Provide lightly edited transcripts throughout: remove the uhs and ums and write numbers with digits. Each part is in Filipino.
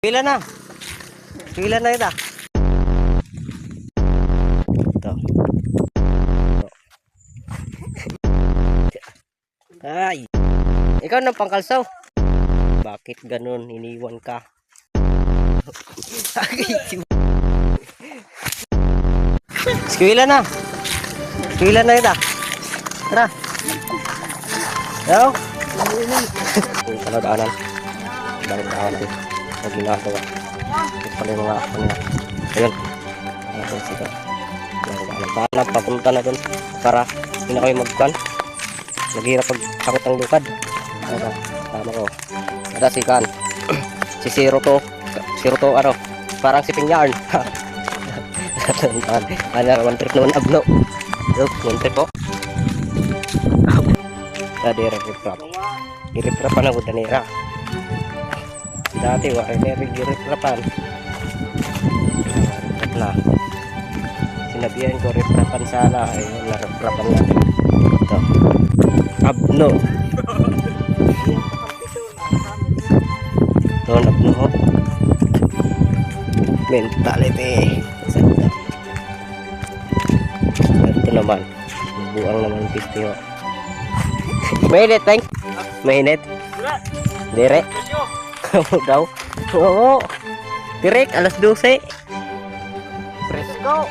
Pila na. Pila na ita. Ito. Ay. Ikaw na pangkalsaw. Bakit ganun? Iniwan ka. Eskwela na. Eskwela na ita. Tara. Yo. Kalodaanan. Kalodaanan. Ang ginagawa. Ito pala yung mga ayun. Ayun sila. Paano papunta na dun para hindi na kayo magkan. Naghirap pagtakot ang lukad. Tama ko. Ada si Kan. Si Zero to ano, parang si Pinyarn. Ano, one trip naman abno. One trip po. Tadi rep-rap. I-rep-rap na ko danira. Dati wala i-rep-rapan. Rep na. Sinabihan ko rep-rapan sana. Ayun, na-rep-rapan na. Ito. Abno. Ito, abno. Mentality. Ito naman. Buang naman yung pisto. Mainit, Teng? Mainit? Dire? Kamu daw? Oo. Direk, alas 12. Presko.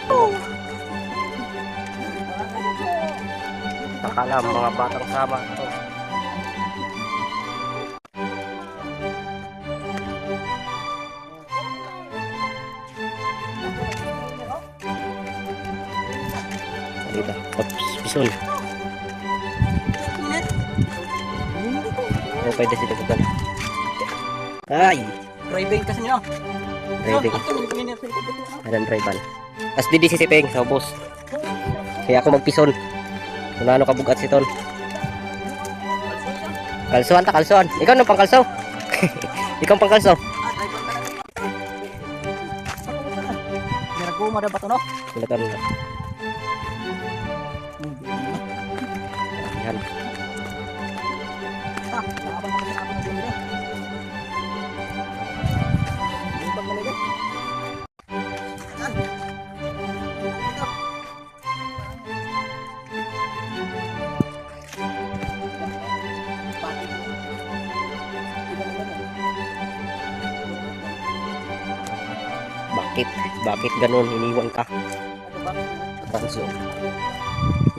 Nakalam, mga batang sama. Dito, pison. Oh, pwede sila bukan. Ay! Driving kasi niya. Driving. Adan drivan. As di si Peng sa bus. Kaya ako magpison. Kung ano kabugat si Ton. Kalsuan ta, kalsuan. Ikaw nang pangkalsaw. Ikaw pangkalsaw. Naguma na ba ito, no? Kulatan na. Yan. Bakit ganun iniwan ka? Tanso.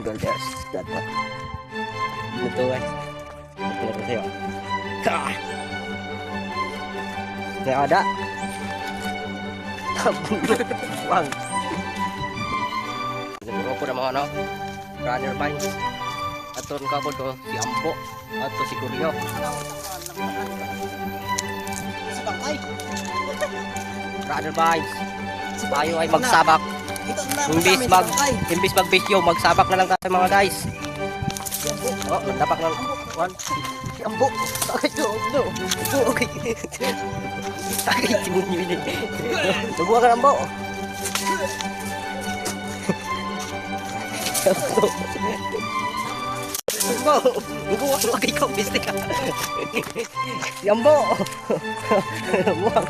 Golders. Data. Ito guys. Ito ko sa'yo. Kaya ada. Wang. Siguro po na mga ano. Runner vines. Aton kabod ko si Ampo. Ato si Kuryo. Si Bangkay. Runner vines. Tayo ay magsabak. Imbis magbisyo, magsabak na lang tayo mga guys. Oh, nandapak ng one. Si Ambo. Sakit ko. No. Okay. Sakit si Bunyi ini. Subukan ka Ambo. Ambo. Gua lagi kau bisik. Si Ambo. Buang.